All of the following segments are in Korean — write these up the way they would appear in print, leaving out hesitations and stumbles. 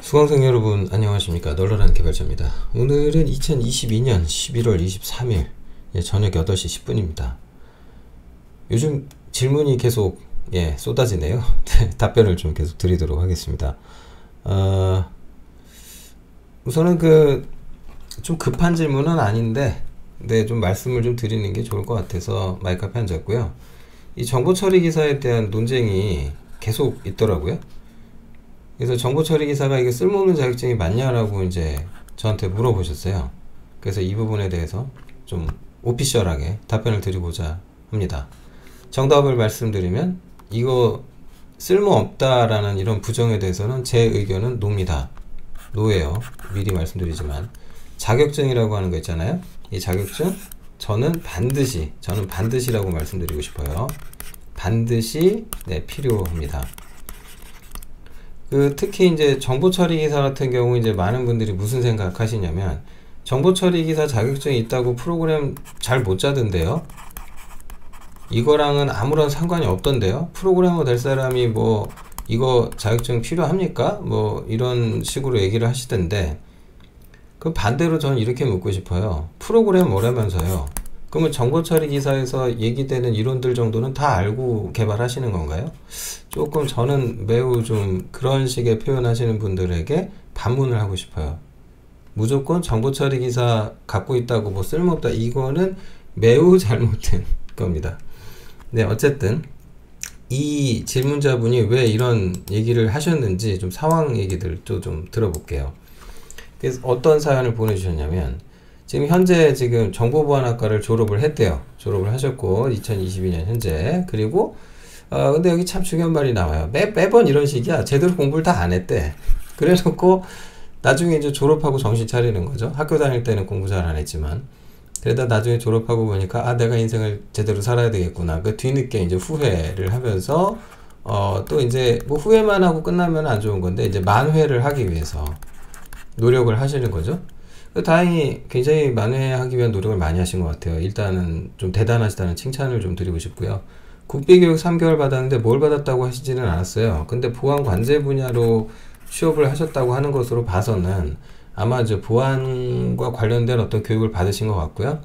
수강생 여러분 안녕하십니까. 널널한 개발자입니다. 오늘은 2022년 11월 23일 저녁 8시 10분입니다. 요즘 질문이 계속 쏟아지네요. 답변을 좀 계속 드리도록 하겠습니다. 우선은 좀 급한 질문은 아닌데 좀 말씀을 좀 드리는 게 좋을 것 같아서 마이크 앞에 앉았고요. 이 정보 처리 기사에 대한 논쟁이 계속 있더라고요. 그래서 정보 처리 기사가 이게 쓸모없는 자격증이 맞냐라고 이제 저한테 물어보셨어요. 그래서 이 부분에 대해서 좀 오피셜하게 답변을 드리고자 합니다. 정답을 말씀드리면 이거 쓸모없다라는 이런 부정에 대해서는 제 의견은 노입니다. 노예요. 미리 말씀드리지만 자격증이라고 하는 거 있잖아요. 이 자격증 저는 반드시라고 말씀드리고 싶어요. 반드시 필요합니다. 특히 이제 정보처리 기사 같은 경우 이제 많은 분들이 무슨 생각하시냐면 정보처리 기사 자격증이 있다고 프로그램 잘 못 짜던데요. 이거랑은 아무런 상관이 없던데요. 프로그래머 될 사람이 뭐 이거 자격증 필요합니까? 뭐 이런 식으로 얘기를 하시던데 그 반대로 저는 이렇게 묻고 싶어요. 프로그래머라면서요. 그러면 정보처리 기사에서 얘기되는 이론들 정도는 다 알고 개발하시는 건가요? 조금 저는 매우 좀 그런 식의 표현하시는 분들에게 반문을 하고 싶어요. 무조건 정보처리 기사 갖고 있다고 뭐 쓸모없다, 이거는 매우 잘못된 겁니다. 어쨌든 이 질문자분이 왜 이런 얘기를 하셨는지 좀 상황 얘기들도 좀 들어볼게요. 그래서 어떤 사연을 보내주셨냐면 지금 현재 정보보안학과를 졸업을 했대요. 졸업을 하셨고 2022년 현재. 그리고 근데 여기 참 중요한 말이 나와요. 매번 이런 식이야. 제대로 공부를 다 안 했대. 그래 놓고 나중에 이제 졸업하고 정신 차리는 거죠. 학교 다닐 때는 공부 잘 안 했지만 그러다 나중에 졸업하고 보니까 내가 인생을 제대로 살아야 되겠구나. 그 뒤늦게 이제 후회를 하면서 또 이제 뭐 후회만 하고 끝나면 안 좋은 건데 이제 만회를 하기 위해서 노력을 하시는 거죠. 다행히 굉장히 만회하기 위한 노력을 많이 하신 것 같아요. 일단은 좀 대단하시다는 칭찬을 좀 드리고 싶고요. 국비교육 3개월 받았는데 뭘 받았다고 하시지는 않았어요. 근데 보안 관제 분야로 취업을 하셨다고 하는 것으로 봐서는 아마 이제 보안과 관련된 어떤 교육을 받으신 것 같고요.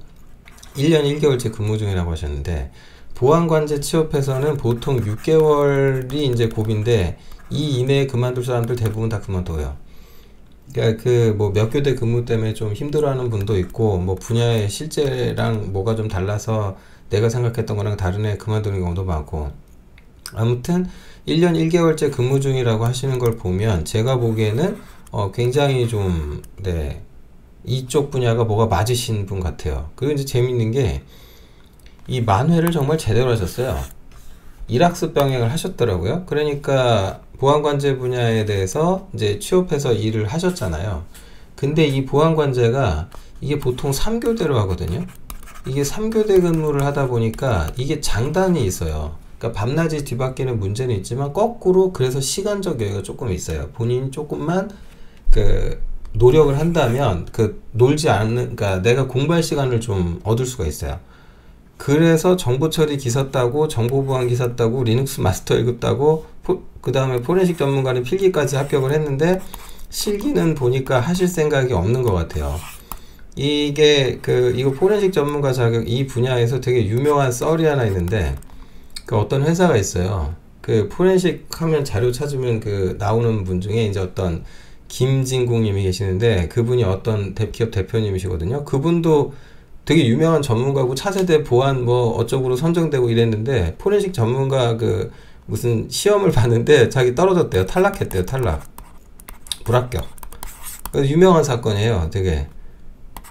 1년 1개월째 근무 중이라고 하셨는데 보안 관제 취업해서는 보통 6개월이 이제 고비인데 이 이내에 그만둘 사람들 대부분 다 그만둬요. 그러니까 뭐 몇 교대 근무 때문에 좀 힘들어하는 분도 있고 뭐 분야의 실제랑 뭐가 좀 달라서 내가 생각했던 거랑 다른 애 그만두는 경우도 많고, 아무튼 1년 1개월째 근무 중이라고 하시는 걸 보면 제가 보기에는 굉장히 좀 이쪽 분야가 뭐가 맞으신 분 같아요. 그리고 이제 재밌는 게 이 만회를 정말 제대로 하셨어요. 일학습 병행을 하셨더라고요. 그러니까 보안관제 분야에 대해서 이제 취업해서 일을 하셨잖아요. 근데 이 보안관제가 이게 보통 3교대로 하거든요. 이게 3교대 근무를 하다 보니까 이게 장단이 있어요. 그러니까 밤낮이 뒤바뀌는 문제는 있지만 거꾸로 그래서 시간적 여유가 조금 있어요. 본인이 조금만 노력을 한다면 놀지 않는, 그러니까 내가 공부할 시간을 좀 얻을 수가 있어요. 그래서 정보처리 기사 따고 정보보안 기사 따고 리눅스 마스터 1급 따고 그 다음에 포렌식 전문가는 필기까지 합격을 했는데 실기는 보니까 하실 생각이 없는 것 같아요. 이게 이거 포렌식 전문가 자격 이 분야에서 되게 유명한 썰이 하나 있는데 어떤 회사가 있어요. 포렌식 하면 자료 찾으면 나오는 분 중에 이제 어떤 김진국 님이 계시는데 그분이 어떤 기업 대표님이시거든요. 그분도 되게 유명한 전문가고 차세대 보안 뭐 어쩌고로 선정되고 이랬는데 포렌식 전문가 무슨 시험을 봤는데 자기 떨어졌대요. 탈락했대요. 불합격. 유명한 사건이에요. 되게.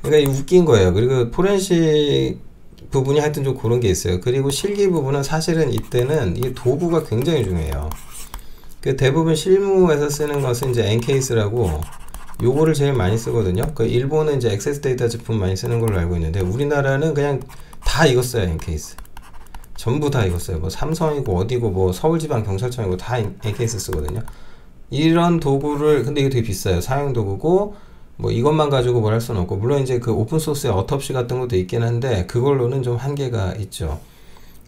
그러니까 웃긴 거예요. 그리고 포렌식 부분이 하여튼 좀 그런 게 있어요. 그리고 실기 부분은 사실은 이때는 이 도구가 굉장히 중요해요. 대부분 실무에서 쓰는 것은 이제 엔케이스라고 요거를 제일 많이 쓰거든요. 일본은 이제 액세스 데이터 제품 많이 쓰는 걸로 알고 있는데 우리나라는 그냥 다 이거 써요. 엔케이스 전부 다 이거 써요. 뭐 삼성이고 어디고 뭐 서울지방경찰청이고 다 엔케이스 쓰거든요. 이런 도구를, 근데 이게 되게 비싸요. 사용 도구고 뭐 이것만 가지고 뭘 할 수는 없고, 물론 이제 오픈소스의 어텁시 같은 것도 있긴 한데 그걸로는 좀 한계가 있죠.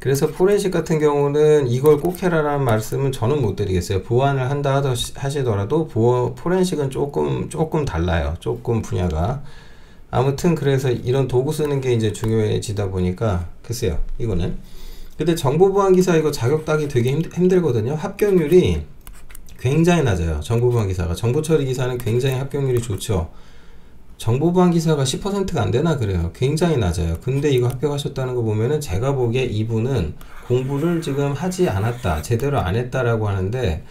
그래서 포렌식 같은 경우는 이걸 꼭 해라라는 말씀은 저는 못 드리겠어요. 보안을 한다 하시더라도 포렌식은 조금 달라요. 조금 분야가. 아무튼 그래서 이런 도구 쓰는 게 이제 중요해지다 보니까 글쎄요, 이거는. 근데 정보보안 기사 이거 자격 따기 되게 힘들거든요. 합격률이 굉장히 낮아요. 정보보안 기사가. 정보처리 기사는 굉장히 합격률이 좋죠. 정보보안 기사가 10%가 안 되나 그래요. 굉장히 낮아요. 근데 이거 합격하셨다는 거 보면은 제가 보기에 이분은 공부를 지금 하지 않았다, 제대로 안 했다라고 하는데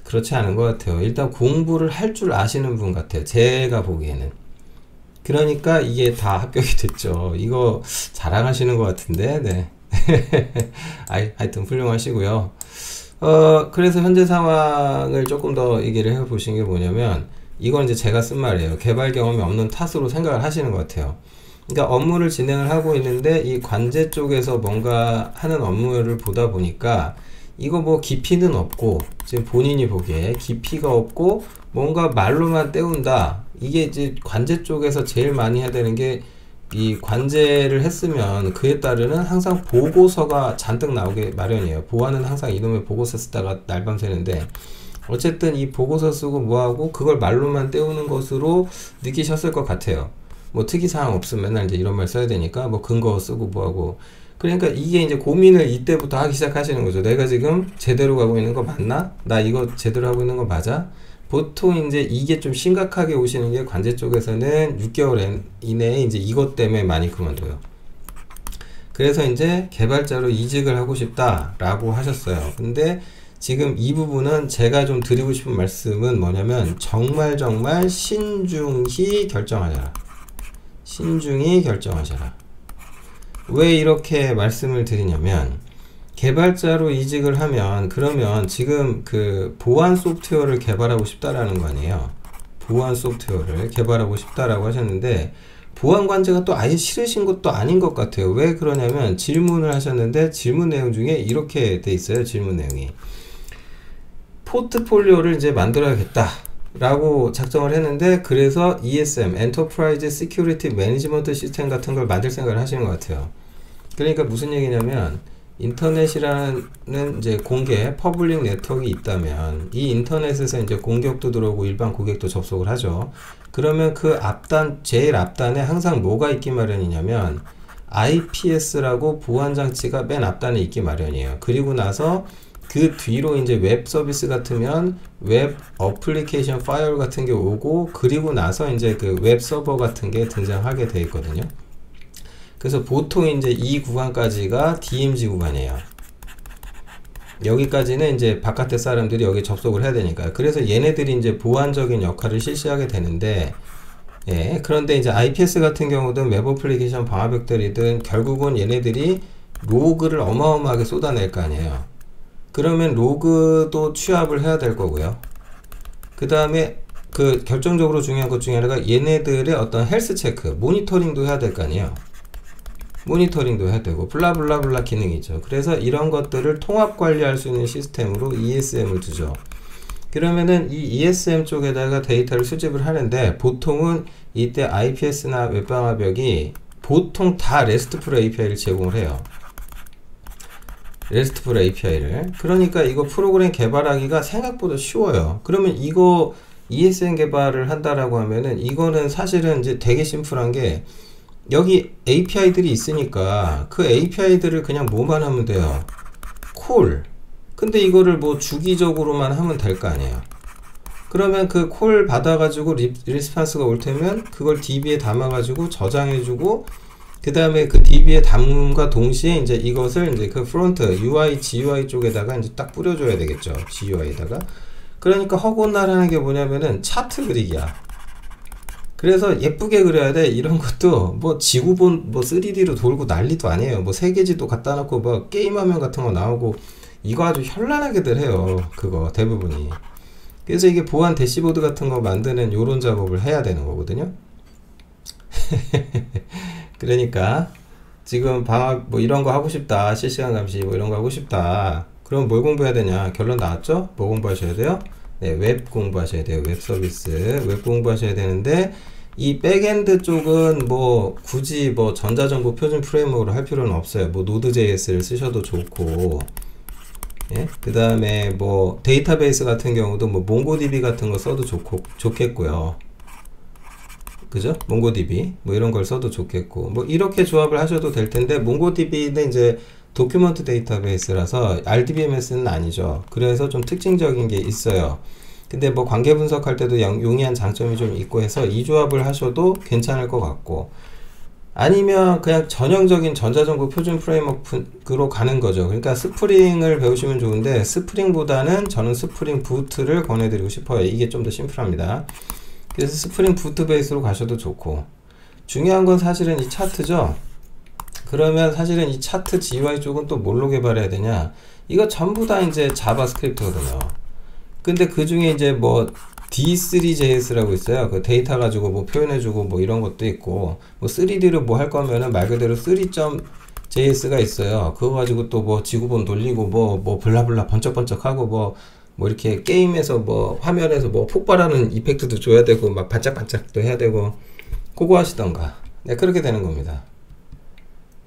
그렇지 않은 것 같아요. 일단 공부를 할 줄 아시는 분 같아요. 제가 보기에는. 그러니까 이게 다 합격이 됐죠. 이거 자랑하시는 것 같은데, 네. 하여튼 훌륭하시고요. 그래서 현재 상황을 조금 더 얘기를 해보신 게 뭐냐면, 이건 이제 제가 쓴 말이에요. 개발 경험이 없는 탓으로 생각을 하시는 것 같아요. 그러니까 업무를 진행을 하고 있는데 이 관제 쪽에서 뭔가 하는 업무를 보다 보니까 이거 뭐 깊이는 없고, 지금 본인이 보기에 깊이가 없고 뭔가 말로만 때운다. 이게 이제 관제 쪽에서 제일 많이 해야 되는 게, 이 관제를 했으면 그에 따르는 항상 보고서가 잔뜩 나오게 마련이에요. 보안은 항상 이놈의 보고서 쓰다가 날밤 새는데, 어쨌든 이 보고서 쓰고 뭐하고 그걸 말로만 때우는 것으로 느끼셨을 것 같아요. 뭐 특이사항 없으면 맨날 이제 이런 말 써야 되니까 뭐 근거 쓰고 뭐하고. 그러니까 이게 이제 고민을 이때부터 하기 시작하시는 거죠. 내가 지금 제대로 가고 있는 거 맞나? 나 이거 제대로 하고 있는 거 맞아? 보통 이제 이게 좀 심각하게 오시는 게, 관제 쪽에서는 6개월 이내에 이제 이것 때문에 많이 그만둬요. 그래서 이제 개발자로 이직을 하고 싶다라고 하셨어요. 근데 지금 이 부분은 제가 좀 드리고 싶은 말씀은 뭐냐면, 정말 신중히 결정하셔라. 신중히 결정하셔라. 왜 이렇게 말씀을 드리냐면, 개발자로 이직을 하면, 그러면 지금 그 보안 소프트웨어를 개발하고 싶다라는 거 아니에요. 보안 소프트웨어를 개발하고 싶다라고 하셨는데, 보안 관제가 또 아예 싫으신 것도 아닌 것 같아요. 왜 그러냐면, 질문을 하셨는데 질문 내용 중에 이렇게 돼 있어요. 질문 내용이. 포트폴리오를 이제 만들어야겠다 라고 작성을 했는데, 그래서 ESM, Enterprise Security Management System 같은 걸 만들 생각을 하시는 것 같아요. 그러니까 무슨 얘기냐면, 인터넷이라는 이제 공개, 퍼블릭 네트워크가 있다면, 이 인터넷에서 이제 공격도 들어오고 일반 고객도 접속을 하죠. 그러면 그 앞단, 제일 앞단에 항상 뭐가 있기 마련이냐면, IPS라고 보안 장치가 맨 앞단에 있기 마련이에요. 그리고 나서 그 뒤로 이제 웹 서비스 같으면 웹 어플리케이션 파일 같은 게 오고, 그리고 나서 이제 그 웹 서버 같은 게 등장하게 되어 있거든요. 그래서 보통 이제 이 구간까지가 DMZ 구간이에요. 여기까지는 이제 바깥의 사람들이 여기 접속을 해야 되니까요. 그래서 얘네들이 이제 보안적인 역할을 실시하게 되는데, 예, 그런데 이제 IPS 같은 경우든 웹 어플리케이션 방화벽들이든 결국은 얘네들이 로그를 어마어마하게 쏟아낼 거 아니에요. 그러면 로그도 취합을 해야 될 거고요. 그 다음에 그 결정적으로 중요한 것 중에 하나가 얘네들의 어떤 헬스 체크, 모니터링도 해야 될 거 아니에요. 모니터링도 해야 되고 블라블라블라 기능이 있죠. 그래서 이런 것들을 통합 관리할 수 있는 시스템으로 ESM을 두죠. 그러면은 이 ESM 쪽에다가 데이터를 수집을 하는데, 보통은 이때 IPS나 웹방화벽이 보통 다 RESTful API를 제공을 해요. RESTful API를. 그러니까 이거 프로그램 개발하기가 생각보다 쉬워요. 그러면 이거 ESM 개발을 한다라고 하면은, 이거는 사실은 이제 되게 심플한 게, 여기 API들이 있으니까 그 API들을 그냥 뭐만 하면 돼요? 콜. 근데 이거를 뭐 주기적으로만 하면 될 거 아니에요. 그러면 그 콜 받아가지고 리스판스가 올 테면 그걸 DB에 담아가지고 저장해주고, 그 다음에 그 DB에 담음과 동시에 이제 이것을 이제 그 프론트 UI, GUI 쪽에다가 이제 딱 뿌려줘야 되겠죠. GUI에다가. 그러니까 허곤나라는 게 뭐냐면은 차트 그리기야. 그래서 예쁘게 그려야 돼. 이런 것도 뭐 지구본 뭐 3D로 돌고 난리도 아니에요. 뭐 세계지도 갖다 놓고 뭐 게임화면 같은 거 나오고, 이거 아주 현란하게들 해요. 그거 대부분이. 그래서 이게 보안 대시보드 같은 거 만드는 요런 작업을 해야 되는 거거든요. 그러니까 지금 방학 뭐 이런 거 하고 싶다, 실시간 감시 뭐 이런 거 하고 싶다, 그럼 뭘 공부해야 되냐? 결론 나왔죠? 뭐 공부하셔야 돼요? 네, 웹 공부하셔야 돼요. 웹 서비스, 웹 공부하셔야 되는데, 이 백엔드 쪽은 뭐 굳이 뭐 전자정보 표준 프레임워크로 할 필요는 없어요. 뭐 Node.js를 쓰셔도 좋고, 예? 그 다음에 뭐 데이터베이스 같은 경우도 뭐 몽고DB 같은 거 써도 좋겠고요. 그죠? 몽고DB 뭐 이런 걸 써도 좋겠고, 뭐 이렇게 조합을 하셔도 될 텐데, 몽고DB는 이제 도큐먼트 데이터베이스라서 RDBMS는 아니죠. 그래서 좀 특징적인 게 있어요. 근데 뭐 관계 분석할 때도 용이한 장점이 좀 있고 해서 이 조합을 하셔도 괜찮을 것 같고, 아니면 그냥 전형적인 전자정보 표준 프레임워크로 가는 거죠. 그러니까 스프링을 배우시면 좋은데, 스프링보다는 저는 스프링 부트를 권해드리고 싶어요. 이게 좀 더 심플합니다. 그래서 스프링 부트 베이스로 가셔도 좋고, 중요한 건 사실은 이 차트죠. 그러면 사실은 이 차트 GUI 쪽은 또 뭘로 개발해야 되냐, 이거 전부 다 이제 자바스크립트거든요. 근데 그 중에 이제 뭐 D3JS라고 있어요. 그 데이터 가지고 뭐 표현해주고 뭐 이런 것도 있고, 뭐 3D로 뭐 할 거면은 말 그대로 3.js가 있어요. 그거 가지고 또 뭐 지구본 돌리고 뭐 블라블라 번쩍번쩍하고 뭐 이렇게 게임에서 뭐 화면에서 뭐 폭발하는 이펙트도 줘야 되고 막 반짝반짝도 해야 되고, 그거 하시던가. 네, 그렇게 되는 겁니다.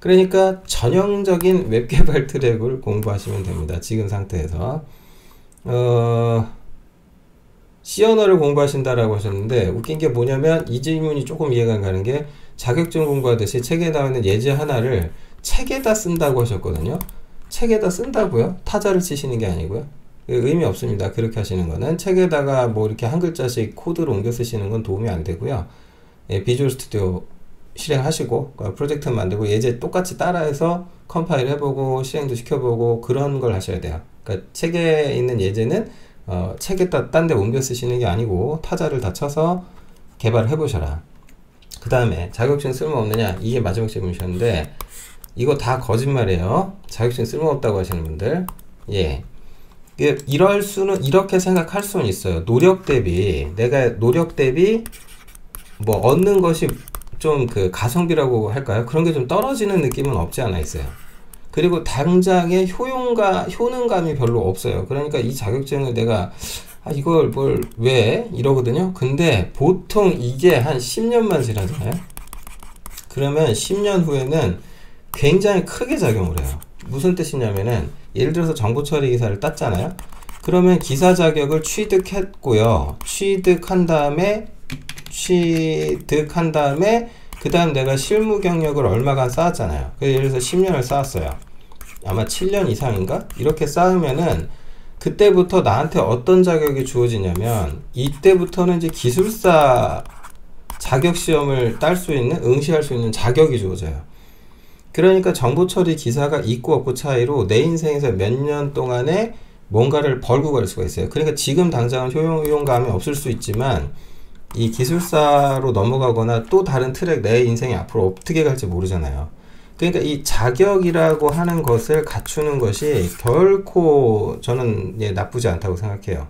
그러니까 전형적인 웹 개발 트랙을 공부하시면 됩니다. 지금 상태에서. C 언어를 공부하신다라고 하셨는데, 웃긴 게 뭐냐면 이 질문이 조금 이해가 안 가는 게, 자격증 공부하듯이 책에 나와 있는 예제 하나를 책에다 쓴다고 하셨거든요. 책에다 쓴다고요? 타자를 치시는 게 아니고요. 의미 없습니다. 그렇게 하시는 거는. 책에다가 뭐 이렇게 한 글자씩 코드를 옮겨 쓰시는 건 도움이 안 되고요. 예, 비주얼 스튜디오 실행하시고 프로젝트 만들고 예제 똑같이 따라해서 컴파일 해보고 실행도 시켜보고 그런 걸 하셔야 돼요. 그러니까 책에 있는 예제는 책에다 딴 데 옮겨 쓰시는 게 아니고 타자를 다 쳐서 개발을 해보셔라. 그 다음에 자격증 쓸모없느냐, 이게 마지막 질문이셨는데, 이거 다 거짓말이에요. 자격증 쓸모없다고 하시는 분들, 예, 이럴 수는, 이렇게 생각할 수는 있어요. 노력 대비, 내가 노력 대비 뭐 얻는 것이 좀 그 가성비라고 할까요? 그런 게 좀 떨어지는 느낌은 없지 않아 있어요. 그리고 당장의 효능감이 별로 없어요. 그러니까 이 자격증을 내가 이걸 왜 이러거든요. 근데 보통 이게 한 10년만 지나잖아요. 그러면 10년 후에는 굉장히 크게 작용을 해요. 무슨 뜻이냐면은, 예를 들어서 정보처리 기사를 땄잖아요. 그러면 기사 자격을 취득했고요. 취득한 다음에 그 다음 내가 실무 경력을 얼마간 쌓았잖아요. 예를 들어서 10년을 쌓았어요. 아마 7년 이상인가? 이렇게 쌓으면은 그때부터 나한테 어떤 자격이 주어지냐면, 이때부터는 이제 기술사 자격시험을 딸 수 있는, 응시할 수 있는 자격이 주어져요. 그러니까 정보처리 기사가 있고 없고 차이로 내 인생에서 몇 년 동안에 뭔가를 벌고 갈 수가 있어요. 그러니까 지금 당장은 효용감이 없을 수 있지만, 이 기술사로 넘어가거나 또 다른 트랙, 내 인생이 앞으로 어떻게 갈지 모르잖아요. 그러니까 이 자격이라고 하는 것을 갖추는 것이 결코 저는 나쁘지 않다고 생각해요.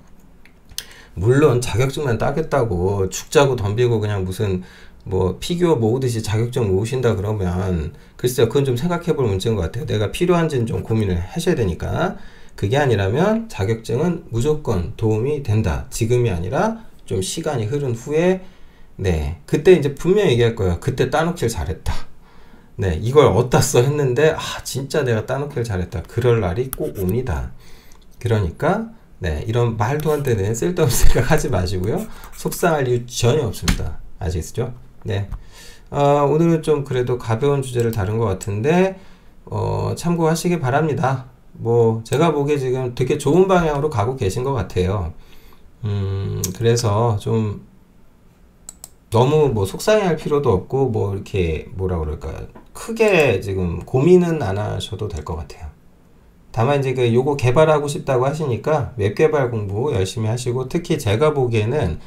물론 자격증만 따겠다고 죽자고 덤비고 그냥 무슨 뭐 피규어 모으듯이 자격증 모으신다 그러면, 글쎄요, 그건 좀 생각해 볼 문제인 것 같아요. 내가 필요한지는 좀 고민을 하셔야 되니까. 그게 아니라면 자격증은 무조건 도움이 된다. 지금이 아니라 좀 시간이 흐른 후에, 네, 그때 이제 분명히 얘기할 거예요. 그때 따놓길 잘했다. 네, 이걸 어디다 써 했는데, 진짜 내가 따놓길 잘했다. 그럴 날이 꼭 옵니다. 그러니까, 네, 이런 말도 안 되는 쓸데없는 생각 하지 마시고요. 속상할 이유 전혀 없습니다. 아시겠죠? 네. 오늘은 좀 그래도 가벼운 주제를 다룬 것 같은데, 참고하시기 바랍니다. 뭐, 제가 보기에 지금 되게 좋은 방향으로 가고 계신 것 같아요. 그래서 좀 너무 뭐 속상해 할 필요도 없고, 뭐 이렇게 뭐라 그럴까요, 크게 지금 고민은 안 하셔도 될 것 같아요. 다만 이제 요거 개발하고 싶다고 하시니까 웹 개발 공부 열심히 하시고, 특히 제가 보기에는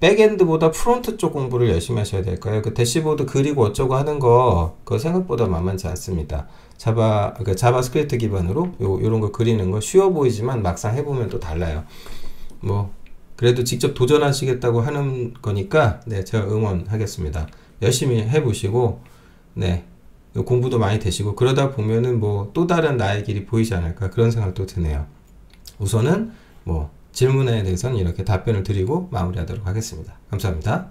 백엔드보다 프론트 쪽 공부를 열심히 하셔야 될 거예요. 그 대시보드 그리고 어쩌고 하는 거, 그거 생각보다 만만치 않습니다. 자바스크립트 기반으로 요런 거 그리는 거 쉬워 보이지만 막상 해보면 또 달라요. 뭐 그래도 직접 도전하시겠다고 하는 거니까, 네, 제가 응원하겠습니다. 열심히 해보시고, 네, 공부도 많이 되시고, 그러다 보면은 뭐 또 다른 나의 길이 보이지 않을까, 그런 생각도 드네요. 우선은 뭐 질문에 대해서는 이렇게 답변을 드리고 마무리하도록 하겠습니다. 감사합니다.